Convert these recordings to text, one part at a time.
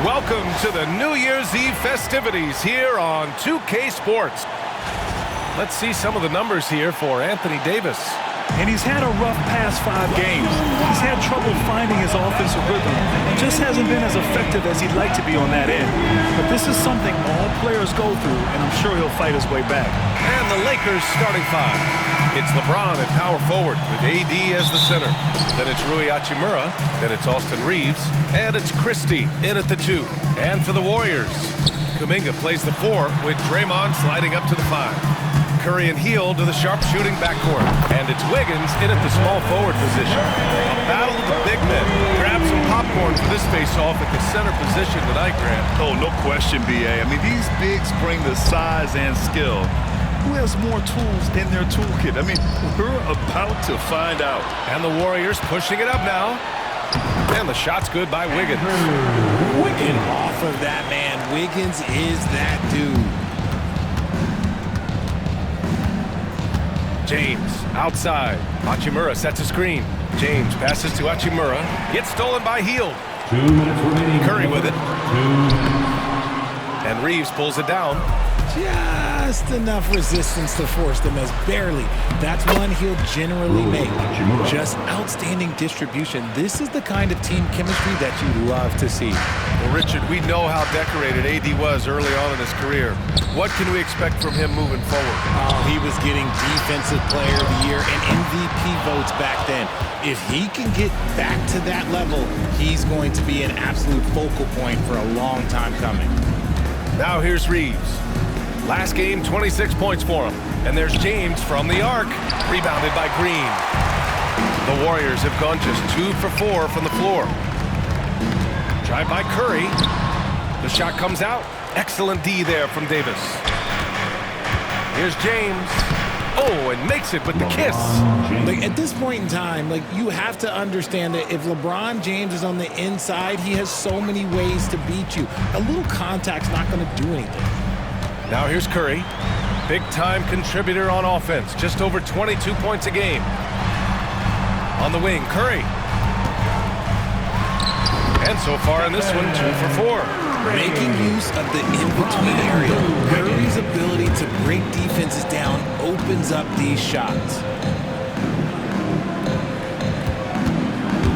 Welcome to the New Year's Eve festivities here on 2K Sports. Let's see some of the numbers here for Anthony Davis. And he's had a rough past 5 games. He's had trouble finding his offensive rhythm. Just hasn't been as effective as he'd like to be on that end. But this is something all players go through, and I'm sure he'll fight his way back. And the Lakers starting 5. It's LeBron at power forward with AD as the center. Then it's Rui Hachimura. Then it's Austin Reeves. And it's Christie in at the 2. And for the Warriors, Kuminga plays the 4 with Draymond sliding up to the 5. Curry and Hield to the sharpshooting backcourt. And it's Wiggins in at the small forward position. A battle of the big men. Grab some popcorn for this face-off at the center position tonight, Grant. Oh, no question, B.A. I mean, these bigs bring the size and skill. Who has more tools in their toolkit? I mean, we're about to find out. And the Warriors pushing it up now. And the shot's good by Wiggins. Get off of that, man. Wiggins is that dude. James outside. Hachimura sets a screen. James passes to Hachimura. Gets stolen by Hield. 2 minutes remaining. Curry with it. 2 minutes. And Reeves pulls it down. Just enough resistance to force them as barely. That's one he'll generally make. Just outstanding distribution. This is the kind of team chemistry that you love to see. Well, Richard, we know how decorated AD was early on in his career. What can we expect from him moving forward? Oh, he was getting Defensive Player of the Year and MVP votes back then. If he can get back to that level, he's going to be an absolute focal point for a long time coming. Now here's Reeves. Last game, 26 points for him. And there's James from the arc. Rebounded by Green. The Warriors have gone just 2 for 4 from the floor. Drive by Curry. The shot comes out. Excellent D there from Davis. Here's James. Oh, and makes it with the kiss. Like, at this point in time, like, you have to understand that if LeBron James is on the inside, he has so many ways to beat you. A little contact's not going to do anything. Now here's Curry. Big-time contributor on offense. Just over 22 points a game. On the wing, Curry. And so far in this one, 2 for 4. Making use of the in-between area. Curry's ability to break defenses down opens up these shots.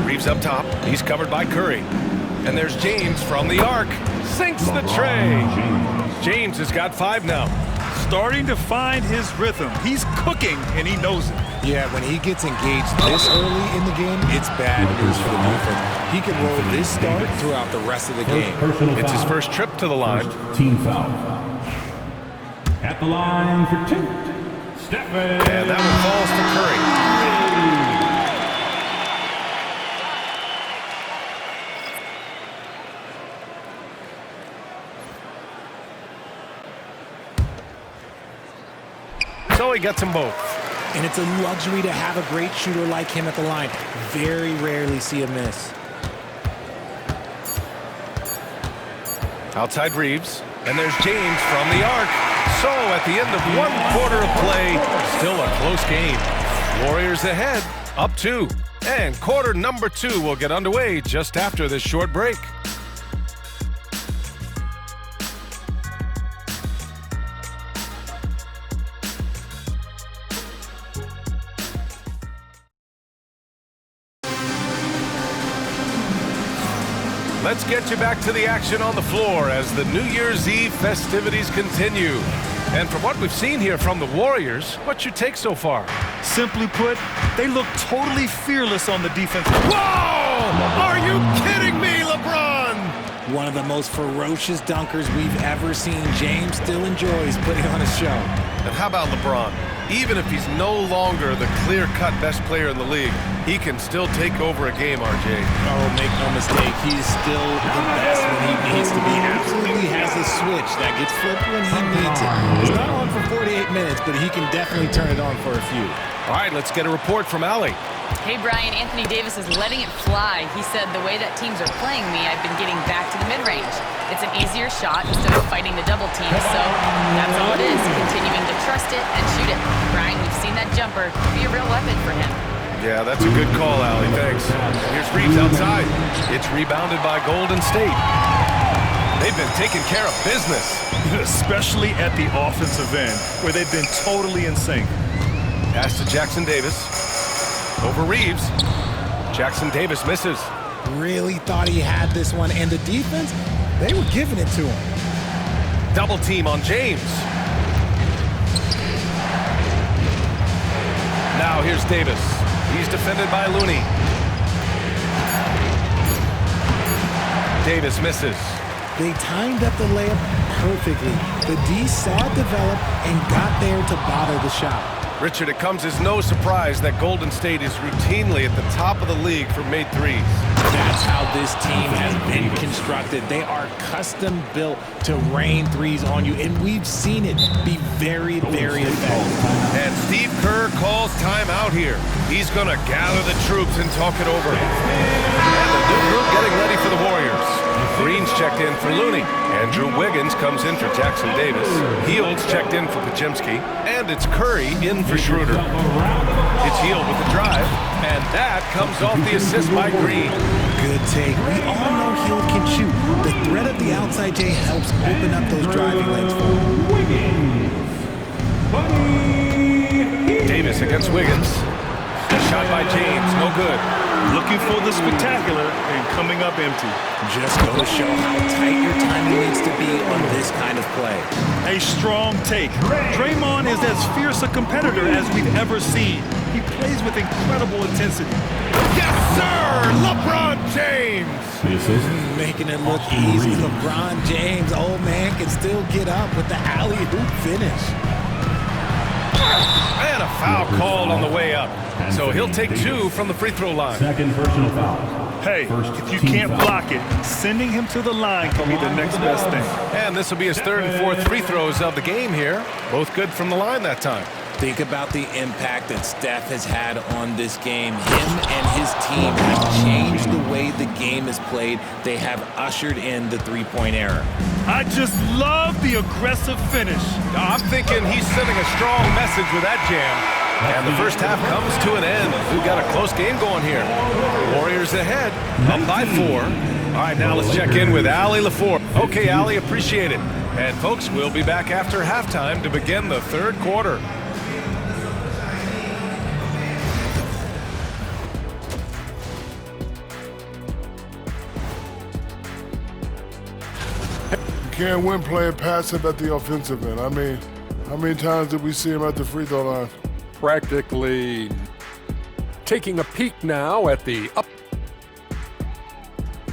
Reeves up top. He's covered by Curry. And there's James from the arc. Sinks the tray. James has got 5 now. Starting to find his rhythm. He's cooking, and he knows it. Yeah, when he gets engaged this early in the game, it's bad news for the defense. He can roll this start throughout the rest of the game. It's his first trip to the line. Team foul. At the line for 2. Steph. And that one falls to Curry. So he gets them both. And it's a luxury to have a great shooter like him at the line. Very rarely see a miss. Outside Reeves. And there's James from the arc. So at the end of 1 quarter of play, still a close game. Warriors ahead, up 2. And quarter number 2 will get underway just after this short break. Let's get you back to the action on the floor as the New Year's Eve festivities continue. And from what we've seen here from the Warriors, what's your take so far? Simply put, they look totally fearless on the defense. Whoa! Are you kidding me, LeBron? One of the most ferocious dunkers we've ever seen. James still enjoys putting on a show. And how about LeBron? Even if he's no longer the clear-cut best player in the league, he can still take over a game, RJ. Oh, make no mistake, he's still the best when he needs to be. Absolutely has a switch that gets flipped when he needs it. It's not on for 48 minutes, but he can definitely turn it on for a few. All right, let's get a report from Allie. Hey, Brian, Anthony Davis is letting it fly. He said, the way that teams are playing me, I've been getting back to the mid-range. It's an easier shot instead of fighting the double team, so that's all it is, continuing to trust it and shoot it. Brian, we've seen that jumper be a real weapon for him. Yeah, that's a good call, Allie. Thanks. Here's Reeves Reeves outside. It's rebounded by Golden State. They've been taking care of business. Especially at the offensive end, where they've been totally in sync. Pass to Jackson Davis. Over Reeves. Jackson Davis misses. Really thought he had this one, and the defense, they were giving it to him. Double team on James. Now here's Davis. He's defended by Looney. Davis misses. They timed up the layup perfectly. The D saw it develop and got there to bother the shot. Richard, it comes as no surprise that Golden State is routinely at the top of the league for made threes. That's how this team has been constructed. They are custom built to rain threes on you, and we've seen it be very, very effective. And Steve Kerr calls timeout here. He's going to gather the troops and talk it over. And the new group getting ready for the Warriors. Green's checked in for Looney. Andrew Wiggins comes in for Jackson Davis. Hields checked in for Podziemski. And it's Curry in for Schroeder. It's Hield with the drive. And that comes off the assist by Green. Good take. We all know Hield can shoot. The threat of the outside J helps open up those driving lanes for him. Davis against Wiggins. A shot by James, no good. Looking for the spectacular and coming up empty. Just go to show how tight your timing needs to be on this kind of play. A strong take. Draymond is as fierce a competitor as we've ever seen. He plays with incredible intensity. Yes, sir! LeBron James! Making it look easy. LeBron James, old man, can still get up with the alley-oop finish. And a foul called on the way up. So he'll take 2 from the free throw line. Second personal foul. Hey, if you can't block it, sending him to the line can be the next best thing. And this will be his 3rd and 4th free throws of the game here. Both good from the line that time. Think about the impact that Steph has had on this game. Him and his team have changed the way the game is played. They have ushered in the three-point era. I just love the aggressive finish. I'm thinking he's sending a strong message with that jam. And the first half comes to an end. We've got a close game going here. Warriors ahead, up by 4. All right, now let's check in with Allie LaFour. Okay, Allie, appreciate it. And folks, we'll be back after halftime to begin the 3rd quarter. Can't win playing passive at the offensive end. I mean, how many times did we see him at the free throw line? Practically taking a peek now at the up.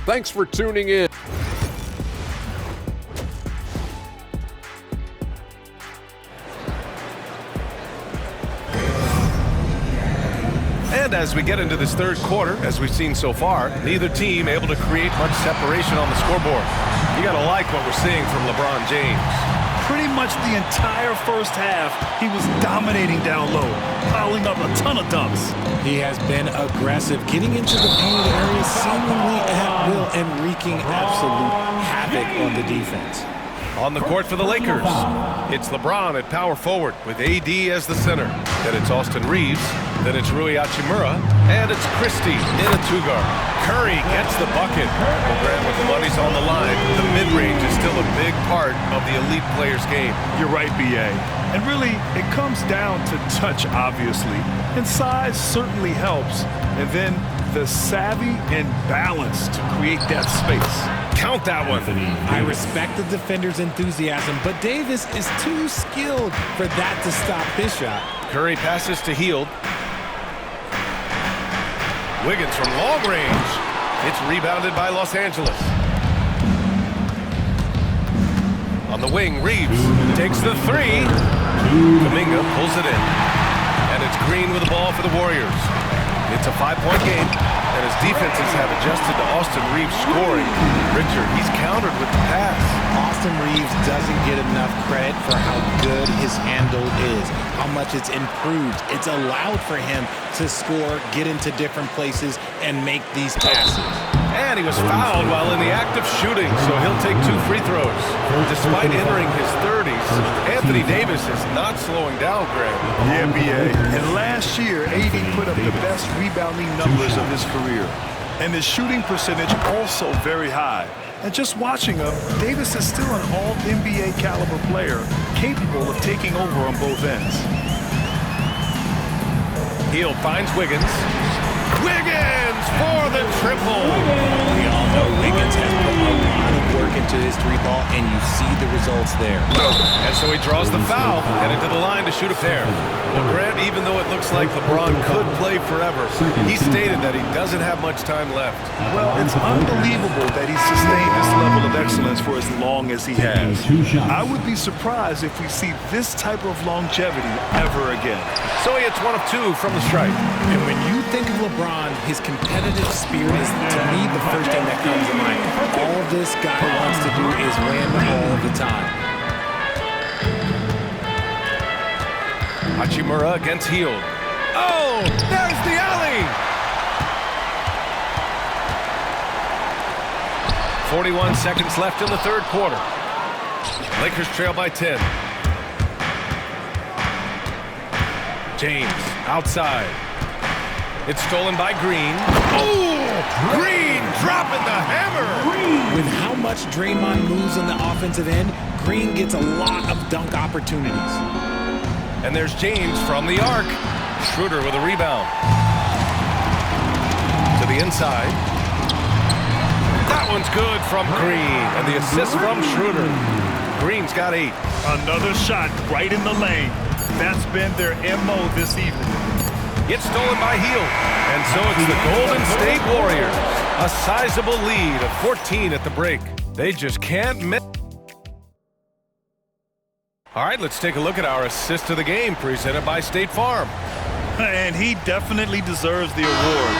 Thanks for tuning in. And as we get into this 3rd quarter, as we've seen so far, neither team able to create much separation on the scoreboard. You gotta like what we're seeing from LeBron James. Pretty much the entire first half, he was dominating down low, piling up a ton of dunks. He has been aggressive, getting into the painted area seemingly at will and wreaking absolute havoc on the defense. On the court for the Lakers, it's LeBron at power forward with AD as the center. Then it's Austin Reeves, then it's Rui Hachimura, and it's Christie in a 2-guard. Curry gets the bucket. Well, Grant, with the money's on the line, the mid-range is still a big part of the elite player's game. You're right, B.A. And really, it comes down to touch, obviously. And size certainly helps. And then the savvy and balance to create that space. Count that one. I respect the defender's enthusiasm, but Davis is too skilled for that to stop this shot. Curry passes to Hield. Wiggins from long range. It's rebounded by Los Angeles. On the wing, Reeves takes the 3. Kuminga pulls it in. And it's Green with the ball for the Warriors. It's a 5-point game, and his defenses have adjusted to Austin Reeves scoring. Richard, he's countered with the pass. Austin Reeves doesn't get enough credit for how good his handle is, how much it's improved. It's allowed for him to score, get into different places, and make these passes. And he was fouled while in the act of shooting, so he'll take 2 free throws. Despite entering his 30s, Anthony Davis is not slowing down, Greg. Yeah, B.A. And last year, AD put up the best rebounding numbers of his career. And his shooting percentage also very high. And just watching him, Davis is still an all-NBA caliber player, capable of taking over on both ends. Hield finds Wiggins. Wiggins for the triple. We all know Wiggins has put a lot of work into his three ball, and you see the results there. And so he draws the foul, headed to the line to shoot a pair. Well, Grant, even though it looks like LeBron could play forever, he stated that he doesn't have much time left. Well, it's unbelievable that he's sustained this level of excellence for as long as he has. I would be surprised if we see this type of longevity ever again. So he hits 1 of 2 from the stripe. And when you think of LeBron, his competitive spirit is, to me, the first thing that comes to mind. All this guy wants to do is win all the time. Hachimura against Hield. Oh, there's the alley! 41 seconds left in the third quarter. Lakers trail by 10. James outside. It's stolen by Green. Oh, Green dropping the hammer! With how much Draymond moves on the offensive end, Green gets a lot of dunk opportunities. And there's James from the arc. Schroeder with a rebound. To the inside. That one's good from Green. And the assist from Schroeder. Green's got 8. Another shot right in the lane. That's been their MO this evening. It's stolen by Hield. And so it's the Golden State Warriors. A sizable lead of 14 at the break. They just can't miss. All right, let's take a look at our assist of the game presented by State Farm. And he definitely deserves the award.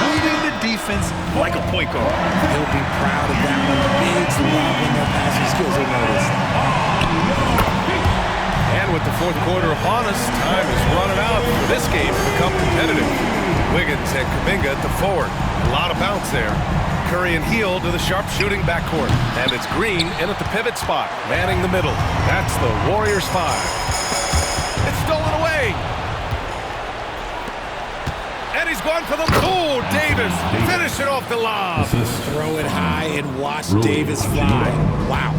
Leading the defense like a point guard. He'll be proud of that one. Bigs love when their passing skills are noticed. And with the fourth quarter upon us, time is running out for this game to become competitive. Wiggins and Kuminga at the forward. A lot of bounce there. Curry and Hield to the sharp-shooting backcourt. And it's Green in at the pivot spot, manning the middle. That's the Warriors 5. It's stolen away. And he's going for the pool. Davis finishing off the lob. Throw it high and watch Davis fly. Wow.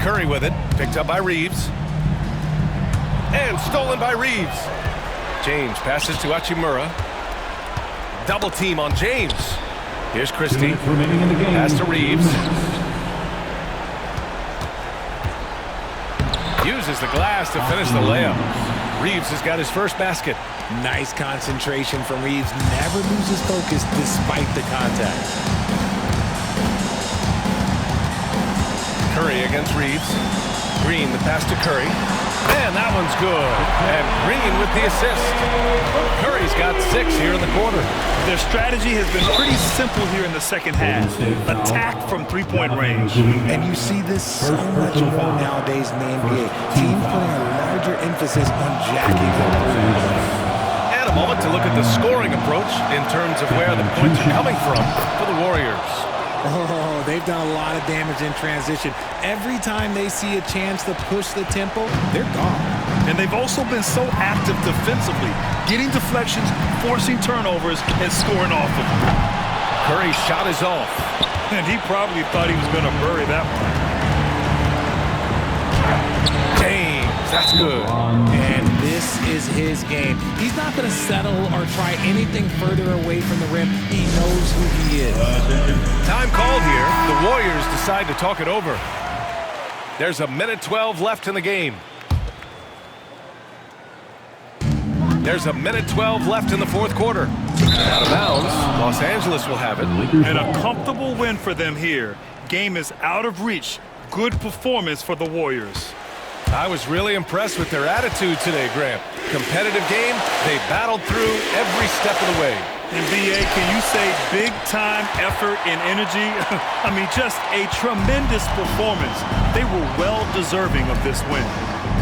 Curry with it, picked up by Reeves. And stolen by Reeves. James passes to Hachimura. Double team on James. Here's Christie. Pass to Reeves. Uses the glass to finish the layup. Reeves has got his first basket. Nice concentration from Reeves. Never loses focus despite the contact. Curry against Reeves. Green, the pass to Curry. Man, that one's good. And Green with the assist. Curry's got 6 here in the quarter. Their strategy has been pretty simple here in the second half. Attack from three-point range. And you see this so much more nowadays in the NBA. Teams putting a larger emphasis on jacking up threes. And a moment to look at the scoring approach in terms of where the points are coming from for the Warriors. Oh, they've done a lot of damage in transition. Every time they see a chance to push the tempo, they're gone. And they've also been so active defensively, getting deflections, forcing turnovers, and scoring off of them. Curry's shot is off. And he probably thought he was going to bury that one. James, that's good. And this is his game. He's not going to settle or try anything further away from the rim. He knows who he is. Time called here. The Warriors decide to talk it over. There's a minute 12 left in the game. There's a minute 12 left in the fourth quarter. Out of bounds. Los Angeles will have it. And a comfortable win for them here. Game is out of reach. Good performance for the Warriors. I was really impressed with their attitude today, Graham. Competitive game, they battled through every step of the way. And BA, can you say big-time effort and energy? I mean, just a tremendous performance. They were well deserving of this win.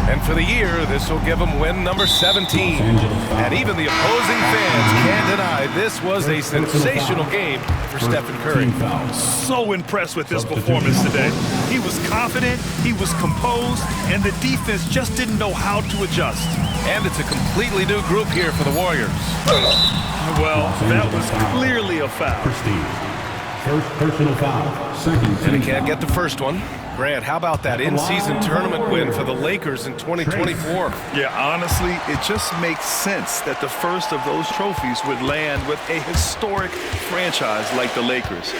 And for the year, this will give them win number 17. And even the opposing fans can't deny this was a sensational game for Stephen Curry. So impressed with his performance today. He was confident, he was composed, and the defense just didn't know how to adjust. And it's a completely new group here for the Warriors. Well, that was clearly a foul. First personal foul. Second. And he can't get the first one. Grant, how about that in-season tournament win for the Lakers in 2024? Yeah, honestly, it just makes sense that the first of those trophies would land with a historic franchise like the Lakers.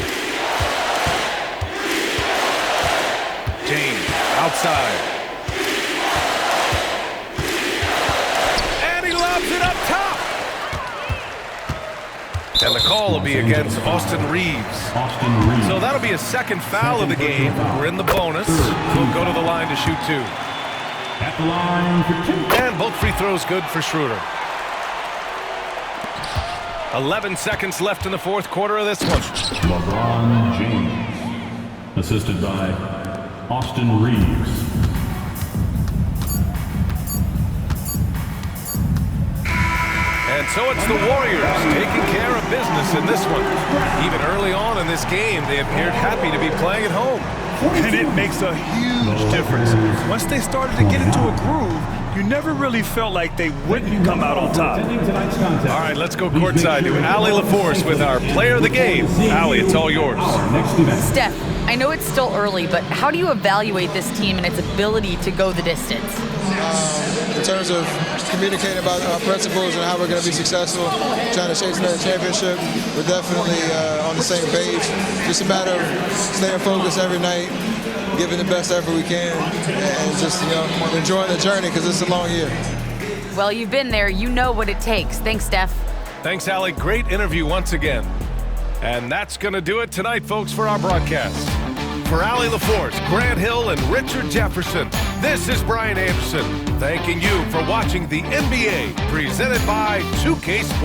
James, outside. And he lobs it up top. And the call will be against Austin Reeves. So that'll be a second foul of the game. We're in the bonus. We'll go to the line to shoot 2. At the line for 2. And both free throws good for Schroeder. 11 seconds left in the fourth quarter of this one. LeBron James, assisted by Austin Reeves. And so it's the Warriors taking care of business in this one. Even early on in this game, they appeared happy to be playing at home. And it makes a huge difference. Once they started to get into a groove, you never really felt like they wouldn't come out on top. All right, let's go courtside to Allie LaForce with our player of the game. Allie, it's all yours. Steph, I know it's still early, but how do you evaluate this team and its ability to go the distance? In terms of communicating about our principles and how we're going to be successful, trying to chase another championship, we're definitely on the same page. Just a matter of staying focused every night, giving the best effort we can, and just enjoying the journey because it's a long year. Well, you've been there. You know what it takes. Thanks, Steph. Thanks, Allie. Great interview once again. And that's going to do it tonight, folks, for our broadcast. For Allie LaForce, Grant Hill, and Richard Jefferson, this is Brian Anderson, thanking you for watching the NBA, presented by 2K Sports.